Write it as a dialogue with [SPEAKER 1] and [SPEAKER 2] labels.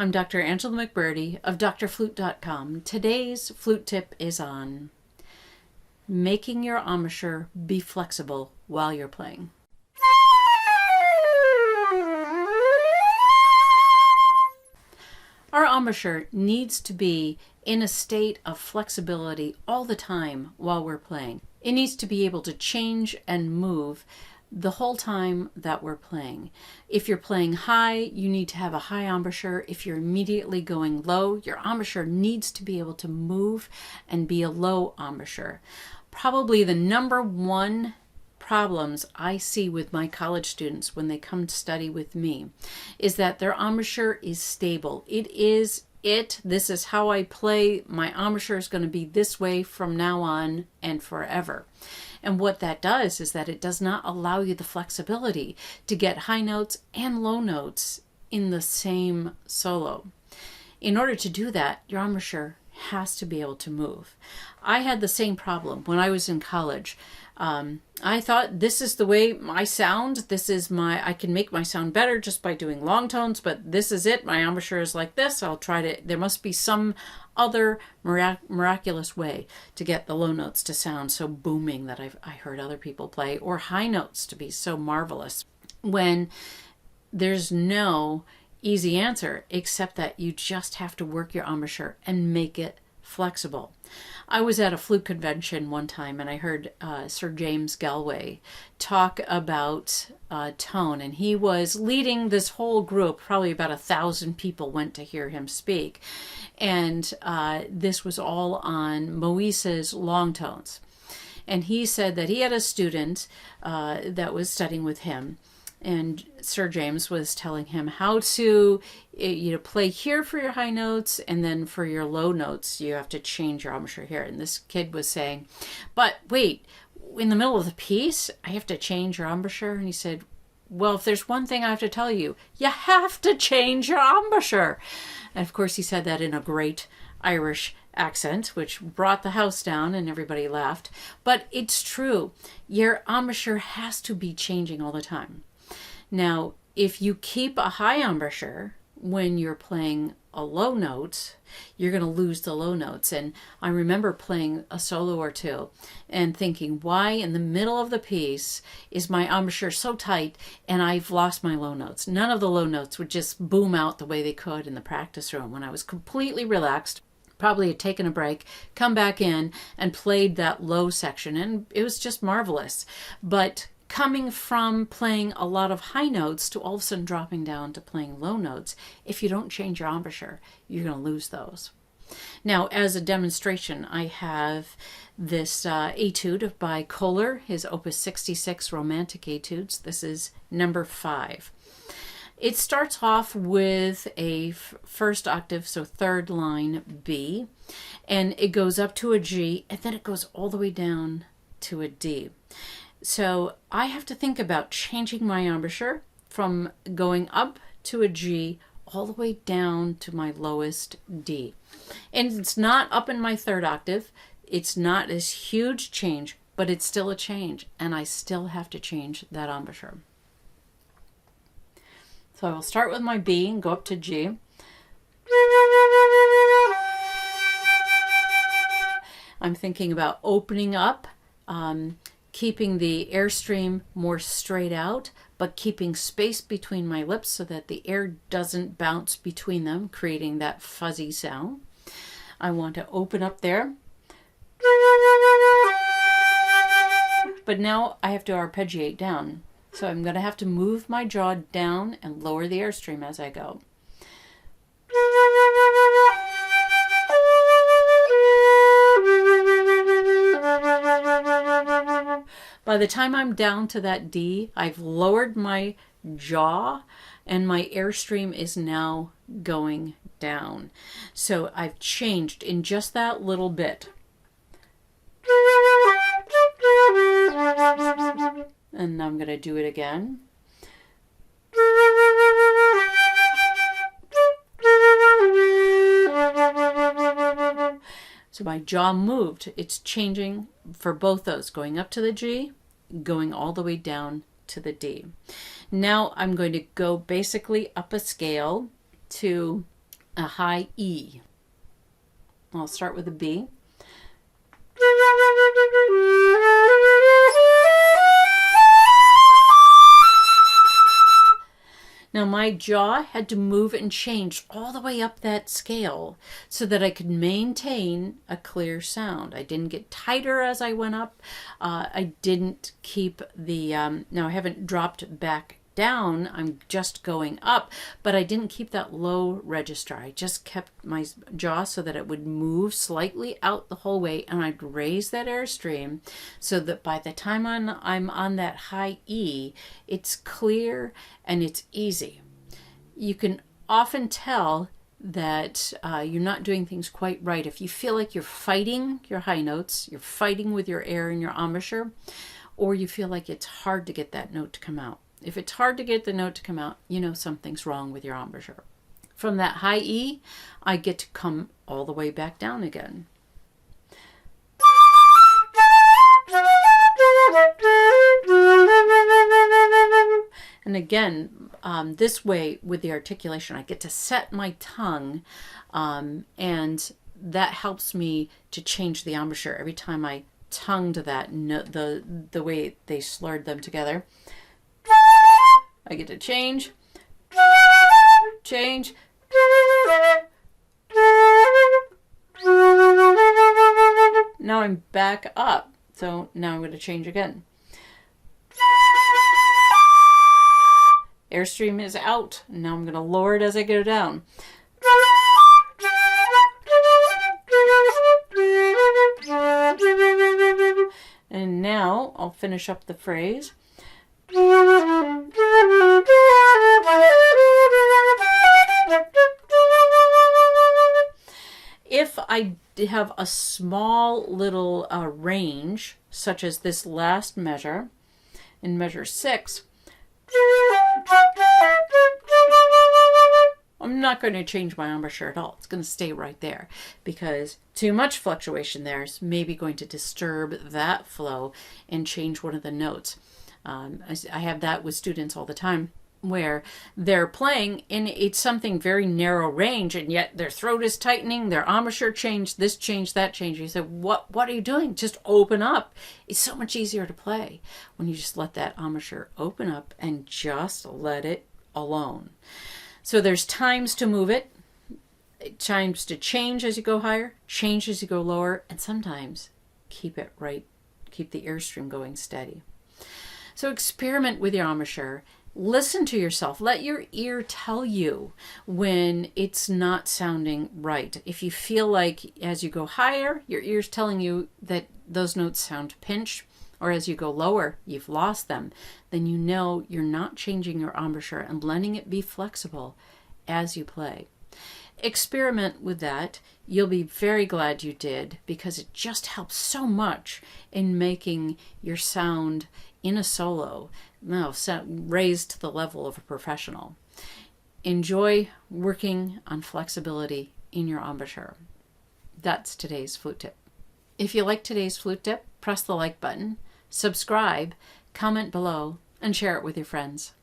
[SPEAKER 1] I'm Dr. Angela McBurdy of DoctorFlute.com. Today's flute tip is on making your embouchure be flexible while you're playing. Our embouchure needs to be in a state of flexibility all the time while we're playing. It needs to be able to change and move the whole time that we're playing. If you're playing high, you need to have a high embouchure. If you're immediately going low, your embouchure needs to be able to move and be a low embouchure. Probably the number one problems I see with my college students when they come to study with me is that their embouchure is stable. This is how I play. My embouchure is going to be this way from now on and forever. And what that does is that it does not allow you the flexibility to get high notes and low notes in the same solo. In order to do that, your embouchure has to be able to move. I had the same problem when I was in college. I thought this is the way I sound. I can make my sound better just by doing long tones, but this is it. My embouchure is like this. There must be some other miraculous way to get the low notes to sound so booming that I heard other people play, or high notes to be so marvelous, when there's no easy answer except that you just have to work your embouchure and make it flexible. I was at a flute convention one time and I heard Sir James Galway talk about tone, and he was leading this whole group. Probably about 1,000 people went to hear him speak, and this was all on Moise's long tones. And he said that he had a student that was studying with him, and Sir James was telling him how to play here for your high notes, and then for your low notes you have to change your embouchure here. And this kid was saying, but wait, in the middle of the piece I have to change your embouchure? And he said, well, if there's one thing I have to tell you, you have to change your embouchure. And of course he said that in a great Irish accent, which brought the house down and everybody laughed. But it's true. Your embouchure has to be changing all the time. Now, if you keep a high embouchure when you're playing a low note, you're going to lose the low notes. And I remember playing a solo or two and thinking, why in the middle of the piece is my embouchure so tight and I've lost my low notes? None of the low notes would just boom out the way they could in the practice room when I was completely relaxed. Probably had taken a break, come back in and played that low section, and it was just marvelous. But coming from playing a lot of high notes to all of a sudden dropping down to playing low notes, if you don't change your embouchure, you're going to lose those. Now, as a demonstration, I have this etude by Kohler, his Opus 66 Romantic Etudes. This is number 5. It starts off with a first octave, so third line B, and it goes up to a G, and then it goes all the way down to a D. So I have to think about changing my embouchure from going up to a G all the way down to my lowest D. And it's not up in my third octave. It's not this huge change, but it's still a change, and I still have to change that embouchure. So I will start with my B and go up to G. I'm thinking about opening up, keeping the airstream more straight out, but keeping space between my lips so that the air doesn't bounce between them, creating that fuzzy sound. I want to open up there. But now I have to arpeggiate down. So I'm going to have to move my jaw down and lower the airstream as I go. By the time I'm down to that D, I've lowered my jaw and my airstream is now going down. So I've changed in just that little bit. And I'm going to do it again. So my jaw moved. It's changing for both those, going up to the G, going all the way down to the D. Now I'm going to go basically up a scale to a high E. I'll start with a B. Now my jaw had to move and change all the way up that scale so that I could maintain a clear sound. I didn't get tighter as I went up. I didn't keep the, now I haven't dropped back down, I'm just going up, but I didn't keep that low register. I just kept my jaw so that it would move slightly out the whole way, and I'd raise that airstream so that by the time I'm on that high E, it's clear and it's easy. You can often tell that you're not doing things quite right if you feel like you're fighting your high notes, you're fighting with your air in your embouchure, or you feel like it's hard to get that note to come out. If it's hard to get the note to come out, you know something's wrong with your embouchure. From that high E, I get to come all the way back down again. And again, this way with the articulation, I get to set my tongue, and that helps me to change the embouchure every time I tongue to that note, the way they slurred them together. I get to change, change. Now I'm back up. So now I'm going to change again. Airstream is out. Now I'm going to lower it as I go down. And now I'll finish up the phrase. If I have a small little range, such as this last measure, in measure 6, I'm not going to change my embouchure at all. It's going to stay right there because too much fluctuation there is maybe going to disturb that flow and change one of the notes. I have that with students all the time where they're playing and it's something very narrow range and yet their throat is tightening, their embouchure changed, this changed, that changed. You say, what are you doing? Just open up. It's so much easier to play when you just let that embouchure open up and just let it alone. So there's times to move it, times to change as you go higher, change as you go lower, and sometimes keep it right, keep the airstream going steady. So experiment with your embouchure. Listen to yourself. Let your ear tell you when it's not sounding right. If you feel like as you go higher, your ear's telling you that those notes sound pinched, or as you go lower, you've lost them, then you know you're not changing your embouchure and letting it be flexible as you play. Experiment with that. You'll be very glad you did because it just helps so much in making your sound in a solo raised to the level of a professional. Enjoy working on flexibility in your embouchure. That's today's flute tip. If you like today's flute tip, press the like button, subscribe, comment below, and share it with your friends.